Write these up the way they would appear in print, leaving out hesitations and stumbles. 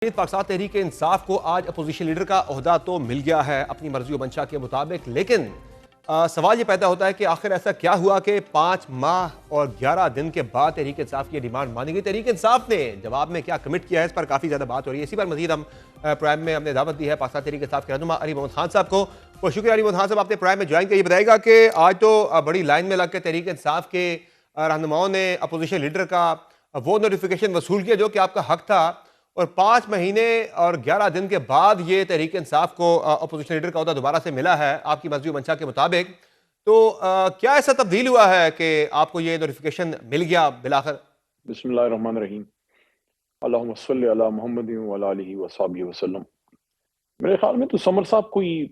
پاکستان تحریک انصاف کو آج opposition leader کا عہدہ تو مل گیا ہے اپنی مرضی و منشا کے مطابق، لیکن سوال یہ پیدا ہوتا ہے کہ آخر ایسا کیا ہوا کہ 5 ماہ اور 11 دن کے بعد تحریک انصاف کی ڈیمانڈ مانی گئی؟ تحریک انصاف نے جواب میں کیا کمٹ کیا ہے، اس پر کافی زیادہ بات ہو رہی ہے۔ اسی پر مزید ہم پرائم میں ہم نے دعوت دی ہے پاکستان تحریک انصاف کے رہنما علی محمد خان صاحب کو۔ بہت شکریہ علی محمد خان صاحب، آپ نے پرائم میں جوائن کیا۔ یہ بتائے گا کہ آج تو بڑی لائن میں لگ کے تحریک انصاف کے رہنماؤں نے اپوزیشن لیڈر کا وہ نوٹیفیکیشن وصول کیا جو کہ آپ کا حق تھا، اور 5 مہینے اور 11 دن کے بعد یہ تحریک انصاف کو اپوزیشن لیڈر کا عہدہ دوبارہ سے ملا ہے آپ کی مرضی و منشا کے مطابق۔ تو کیا ایسا تبدیل ہوا ہے کہ آپ کو یہ نوٹیفیکیشن مل گیا بالآخر؟ بسم اللہ الرحمن الرحیم، اللہم صلی علی محمد وعلی آلہ وصحبہ وسلم۔ میرے خیال میں تو سمر صاحب کوئی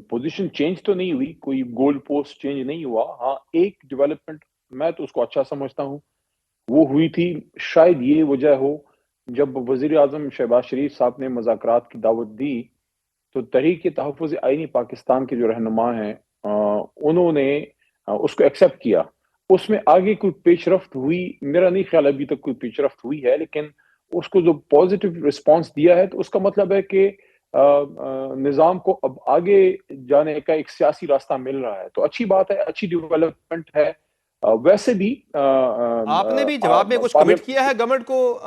پوزیشن چینج تو نہیں ہوئی، کوئی گول پوسٹ چینج نہیں ہوا۔ ہاں، ایک ڈیولپمنٹ میں تو اس کو اچھا سمجھتا ہوں، وہ ہوئی تھی شاید یہ وجہ ہو جب وزیر اعظم شہباز شریف صاحب نے مذاکرات کی دعوت دی تو تحریک تحفظ آئینی پاکستان کے جو رہنما ہیں انہوں نے اس کو ایکسیپٹ کیا۔ اس میں آگے کوئی پیش رفت ہوئی، میرا نہیں خیال ابھی تک کوئی پیش رفت ہوئی ہے، لیکن اس کو جو پازیٹیو رسپانس دیا ہے تو اس کا مطلب ہے کہ نظام کو اب آگے جانے کا ایک سیاسی راستہ مل رہا ہے، تو اچھی بات ہے، اچھی ڈیولپمنٹ ہے۔ ویسے بھی آپ نے بھی جواب میں کچھ کمٹ کیا ہے گورنمنٹ کو،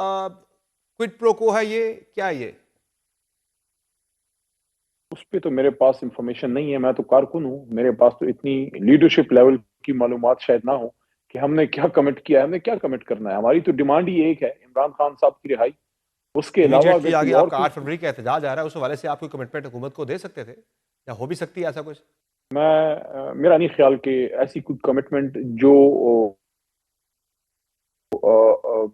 کوئٹ پرو کو ہے یہ کیا؟ یہ اس پہ تو میرے پاس انفارمیشن نہیں ہے، میں تو کارکن ہوں، میرے پاس تو اتنی لیڈرشپ لیول کی معلومات شاید نہ ہو کہ ہم نے کیا کمٹ کیا ہے، ہم نے کیا کمٹ کرنا ہے۔ ہماری تو ڈیمانڈ ہی ایک ہے، عمران خان صاحب کی رہائی۔ اس کے علاوہ امیڈیٹلی اگر کوئی آگے اور آپ کا 8 فروری کا احتجاج آ رہا ہے، اس حوالے سے آپ کوئی کمٹمنٹ حکومت کو دے سکتے تھے یا ہو بھی سکتی ہے ایسا کچھ؟ میرا نہیں خیال کہ ایسی کوئی کمٹمنٹ جو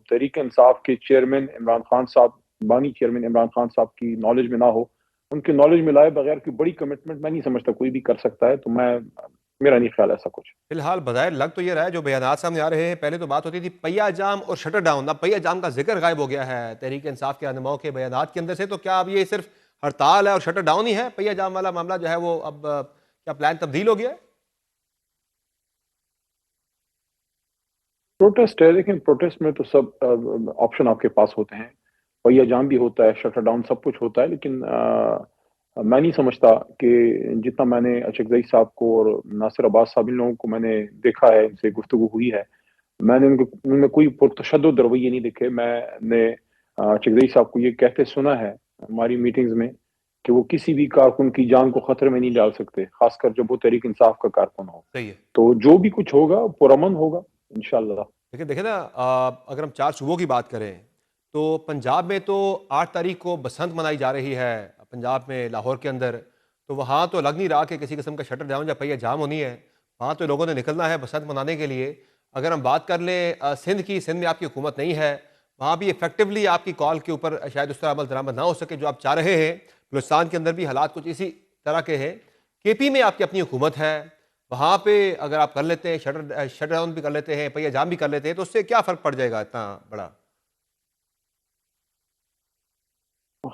تحریک انصاف کے چیئرمین عمران خان صاحب، بانی چیئرمین عمران خان صاحب کی نالج میں نہ ہو، ان کے نالج میں لائے بغیر کوئی بڑی کمٹمنٹ میں نہیں سمجھتا کوئی بھی کر سکتا ہے، تو میرا نہیں خیال ایسا کچھ۔ فی الحال بظاہر لگ تو یہ رہا ہے، جو بیانات سامنے آ رہے ہیں، پہلے تو بات ہوتی تھی پہیہ جام اور شٹر ڈاؤن، اب پہیہ جام کا ذکر غائب ہو گیا ہے تحریک انصاف کے رہنماؤں کے بیانات کے اندر سے، تو کیا اب یہ صرف ہڑتال ہے اور شٹر ڈاؤن ہی ہے؟ پہیہ جام والا معاملہ جو ہے وہ اب کیا پلان تبدیل ہو گیا ہے؟ پروٹیسٹ ہے، لیکن پروٹیسٹ میں تو سب آپشن آپ کے پاس ہوتے ہیں، پہیہ جام بھی ہوتا ہے، شٹر ڈاؤن سب کچھ ہوتا ہے، لیکن میں نہیں سمجھتا کہ جتنا میں نے اچکزئی صاحب کو اور ناصر عباس صاحب ان لوگوں کو میں نے دیکھا ہے، ان سے گفتگو ہوئی ہے، میں نے ان میں کوئی پرتشدد رویے نہیں دیکھے۔ میں نے اچکزئی صاحب کو یہ کہتے سنا ہے ہماری میٹنگز میں کہ وہ کسی بھی کارکن کی جان کو خطرے میں نہیں ڈال سکتے، خاص کر جب وہ تحریک انصاف کا کارکن ہو۔ صحیح ہے، تو جو بھی کچھ ہوگا پرامن ہوگا انشاءاللہ۔ لیکن دیکھیں نا، اگر ہم 4 صوبوں کی بات کریں تو پنجاب میں تو 8 تاریخ کو بسنت منائی جا رہی ہے پنجاب میں، لاہور کے اندر، تو وہاں تو لگ نہیں رہا کہ کسی قسم کا شٹر ڈاؤن یا پہیہ جام ہونی ہے، وہاں تو لوگوں نے نکلنا ہے بسنت منانے کے لیے۔ اگر ہم بات کر لیں سندھ کی، سندھ میں آپ کی حکومت نہیں ہے، وہاں بھی ایفیکٹولی آپ کی کال کے اوپر شاید اس طرح عمل درآمد نہ ہو سکے جو آپ چاہ رہے ہیں۔ بلوچستان کے اندر بھی حالات کچھ اسی طرح کے ہیں۔ کے پی میں آپ کی اپنی حکومت ہے، وہاں پہ اگر آپ کر لیتے ہیں شٹ ڈاؤن بھی کر لیتے ہیں، پہیہ جام بھی کر لیتے ہیں، تو اس سے کیا فرق پڑ جائے گا اتنا بڑا؟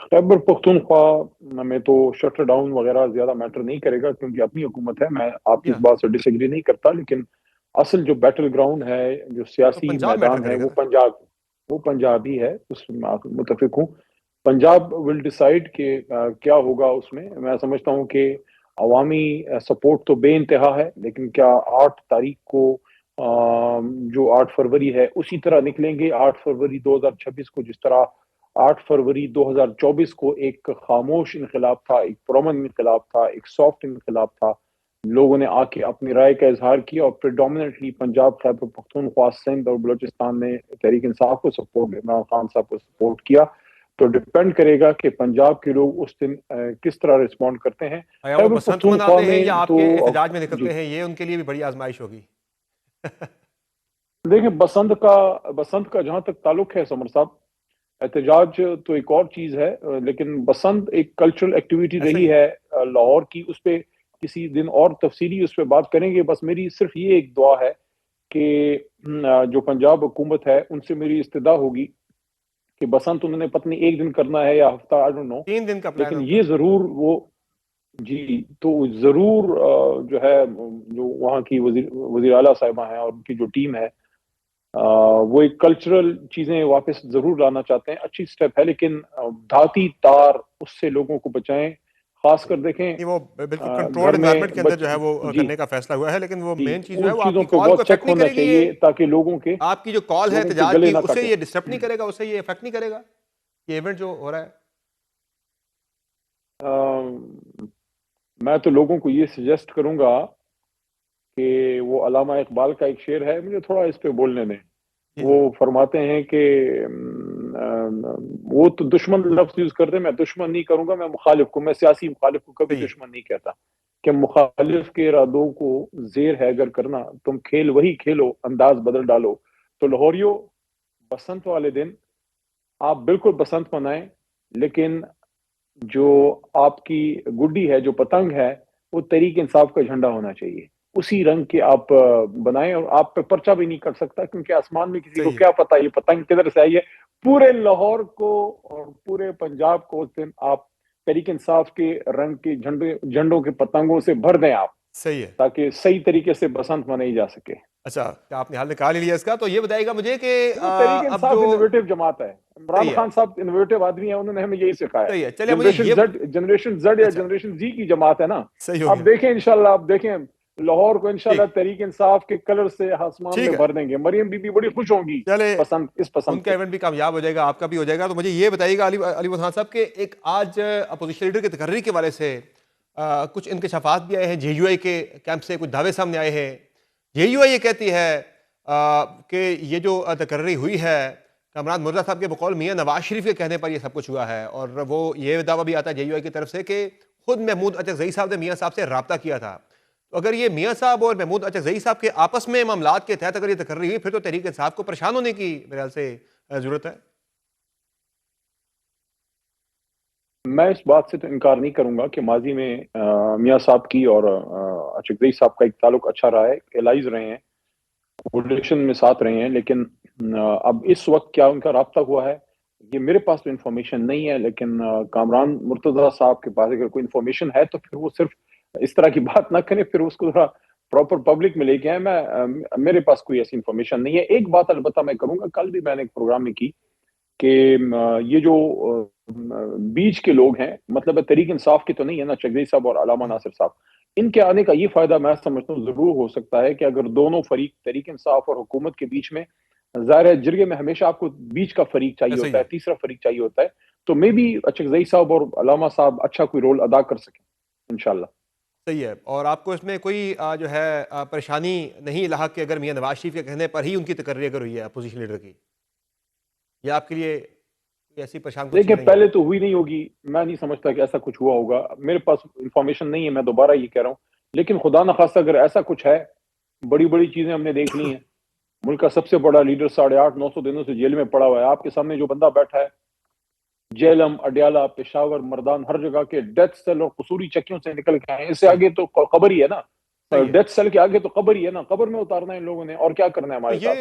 خیبر پختونخوا میں تو شٹر ڈاؤن وغیرہ زیادہ میٹر نہیں کرے گا کیونکہ اپنی حکومت ہے، میں آپ کی اس بات سے ڈس ایگری نہیں کرتا، لیکن اصل جو بیٹل گراؤنڈ ہے، جو تو سیاسی پنجاب میٹر میدان ہے، کرے گا نا؟ وہ پنجاب ہی ہے، اس میں آپ متفق ہوں۔ پنجاب ول ڈیسائیڈ کہ کیا ہوگا اس میں سمجھتا ہوں کہ عوامی سپورٹ تو بے انتہا ہے، لیکن کیا 8 تاریخ کو جو 8 فروری ہے اسی طرح نکلیں گے؟ 8 فروری 2026 کو جس طرح 8 فروری 2024 کو ایک خاموش انقلاب تھا، ایک پرامن انقلاب تھا، ایک سافٹ انقلاب تھا، لوگوں نے آ کے اپنی رائے کا اظہار کیا، اور پریڈومیننٹلی پنجاب، خیبر پختونخوا، سندھ اور بلوچستان نے تحریک انصاف کو سپورٹ، عمران خان صاحب کو سپورٹ کیا۔ تو ڈیپینڈ کرے گا کہ پنجاب کے لوگ اس دن کس طرح رسپونڈ کرتے ہیں۔ آیا وہ خیبر بسنت پختونخوا مناتے ہیں میں یا آپ تو کے احتجاج میں جی نکلتے ہیں، یہ ان کے لیے بھی بڑی آزمائش ہوگی۔ دیکھیں، بسنت کا جہاں تک تعلق ہے سمر صاحب، احتجاج تو ایک اور چیز ہے، لیکن بسنت ایک کلچرل ایکٹیویٹی ایسا رہی ہی ہے، ہے لاہور کی، اس پہ کسی دن اور تفصیلی اس پہ بات کریں گے۔ بس میری صرف یہ ایک دعا ہے کہ جو پنجاب حکومت ہے ان سے میری استدعا ہوگی کہ بسنت انہوں نے پتنی ایک دن کرنا ہے یا ہفتہ، آئی ڈونٹ نو، 3 دن کا پلان ہے لیکن ان کا۔ یہ ضرور وہ جی تو ضرور جو ہے جو وہاں کی وزیر اعلیٰ صاحبہ ہیں اور ان کی جو ٹیم ہے وہ ایک کلچرل چیزیں واپس ضرور لانا چاہتے ہیں، اچھی سٹیپ ہے، لیکن دھاتی تار اس سے لوگوں کو بچائیں. خاص کر دیکھیں نہیں وہ بالکل کنٹرولڈ گھر میں انوائرمنٹ کے اندر جو ہے وہ جی کرنے کا فیصلہ ہوا ہے، لیکن وہ جی مین چیز جو ہے ان وہ آپ چیزوں کی پہ کال کو بہت چیک افیکٹ نہیں ہونا کرے گی. یہ چاہیے تاکہ لوگوں آپ کی جو کال ہے کے احتجاج گلے کی، نہ اسے کٹیں. یہ ڈسٹرب نہیں کرے گا، اسے یہ افیکٹ نہیں کرے گا یہ ایونٹ جو ہو رہا ہے؟ میں تو لوگوں کو یہ سجیسٹ کروں گا کہ وہ علامہ اقبال کا ایک شعر ہے، مجھے تھوڑا اس پہ بولنے دیں. جی وہ جی فرماتے ہیں کہ وہ تو دشمن لفظ یوز کرتے ہیں، میں دشمن نہیں کروں گا، میں مخالف کو، میں سیاسی مخالف کو کبھی صحیح ہے. دشمن نہیں کہتا. کہ مخالف کے ارادوں کو زیر ہے اگر کرنا، تم کھیل وہی کھیلو، انداز بدل ڈالو. تو لاہوریو، بسنت والے دن آپ بالکل بسنت منائیں، لیکن جو آپ کی گڈی ہے، جو پتنگ ہے، وہ تحریک انصاف کا جھنڈا ہونا چاہیے. اسی رنگ کے آپ بنائیں، اور آپ پہ پرچہ بھی نہیں کر سکتا، کیونکہ آسمان میں کسی کو صحیح ہے. کیا پتا یہ پتنگ کدھر سے آئی ہے. پورے لاہور کو اور پورے پنجاب کو اس دن آپ تحریک انصاف کے رنگ کے جھنڈوں کے پتنگوں سے بھر دیں آپ، صحیح ہے. تاکہ صحیح طریقے سے بسنت منائی جا سکے. اچھا کیا آپ نے حال نکال ہی لیا اس کا؟ تو یہ بتائیے گا مجھے کہ دیکھو تحریک اب انصاف جو انوویٹو جماعت ہے. عمران صحیح ہے خان صاحب انوویٹو آدمی ہیں، انہوں نے ہمیں یہی سکھایا. صحیح ہے. چلے مجھے جنریشن یہ زڈ جنریشن زڈ یا اچھا جنریشن زی کی جماعت ہے نا. صحیح ہو آپ گیا. دیکھیں انشاءاللہ، آپ دیکھیں لاہور کو انشاءاللہ ٹھیک تحریک انصاف کے کلر سے آسمان میں ٹھیک ہے. بھر دیں گے. مریم بی بی بڑی خوش ہوں گی چلے اس ان پسند کا سے. ایونٹ بھی کامیاب ہو جائے گا، آپ کا بھی ہو جائے گا. تو مجھے یہ بتائیے گا علی خان صاحب کہ ایک آج اپوزیشن لیڈر کی تقرری کے والے سے کچھ انکشافات بھی آئے ہیں. جے یو آئی کے کیمپ سے کچھ دعوے سامنے آئے ہیں. جے یو آئی یہ کہتی ہے کہ یہ جو تقرری ہوئی ہے کامران مرزا صاحب کے بقول میاں نواز شریف کے کہنے پر یہ سب کچھ ہوا ہے. اور وہ یہ دعویٰ بھی آتا ہے جے یو آئی کی طرف سے کہ خود محمود اچکزئی صاحب نے میاں صاحب سے رابطہ کیا تھا. تو اگر یہ میاں صاحب اور محمود اچکزئی صاحب کے آپس میں معاملات کے تحت اگر یہ تقرری ہوئی، پھر تو تحریک انصاف کو پریشان ہونے کی میرے خیال سے ضرورت ہے. میں اس بات سے تو انکار نہیں کروں گا کہ ماضی میں میاں صاحب کی اور اچکزئی صاحب کا ایک تعلق اچھا رہا ہے، الائز رہے ہیں، الیکشن میں ساتھ رہے ہیں. لیکن اب اس وقت کیا ان کا رابطہ ہوا ہے یہ میرے پاس تو انفارمیشن نہیں ہے. لیکن کامران مرتضیٰ صاحب کے پاس اگر کوئی انفارمیشن ہے تو پھر وہ صرف اس طرح کی بات نہ کریں، پھر اس کو ذرا پراپر پبلک میں لے کے آئیں. میرے پاس کوئی ایسی انفارمیشن نہیں ہے. ایک بات البتہ میں کروں گا، کل بھی میں نے ایک پروگرام میں کی کہ یہ جو بیچ کے لوگ ہیں، مطلب تحریک انصاف کے تو نہیں ہے نا، چکزئی صاحب اور علامہ ناصر صاحب، ان کے آنے کا یہ فائدہ میں سمجھتا ہوں ضرور ہو سکتا ہے کہ اگر دونوں فریق تحریک انصاف اور حکومت کے بیچ میں، ظاہر ہے جرگے میں ہمیشہ آپ کو بیچ کا فریق چاہیے صحیح ہوتا ہے، ہے تیسرا فریق چاہیے ہوتا ہے. تو میں بھی اچکزئی صاحب اور علامہ صاحب اچھا کوئی رول ادا کر سکیں انشاءاللہ. صحیح ہے. اور آپ کو اس میں کوئی جو ہے پریشانی نہیں لاحق کہ اگر میاں نواز شریف کے کہنے پر ہی ان کی تقرری اگر ہوئی ہے اپوزیشن لیڈر کی، یا آپ کے لیے کوئی ایسی پریشان کن دیکھیں چیز نہیں ہے؟ پہلے تو ہوئی نہیں ہوگی، میں نہیں سمجھتا کہ ایسا کچھ ہوا ہوگا. میرے پاس انفارمیشن نہیں ہے، میں دوبارہ یہ کہہ رہا ہوں. لیکن خدا نخواستہ اگر ایسا کچھ ہے، بڑی بڑی چیزیں ہم نے دیکھ لی ہیں. ملک کا سب سے بڑا لیڈر 850-900 دنوں سے جیل میں پڑا ہوا ہے. آپ کے سامنے جو بندہ بیٹھا ہے، جیلم، اڈیالہ، پشاور، مردان، ہر جگہ کے ڈیتھ سیل اور قصوری چکیوں سے نکل کے آئے ہیں. اس سے صحیح آگے تو قبر ہی ہے نا. صحیح ہے. ڈیتھ سیل کے آگے تو قبر ہی ہے نا. قبر میں اتارنا ہے ان لوگوں نے، اور کیا کرنا ہے تو ہمارے یہ ساتھ.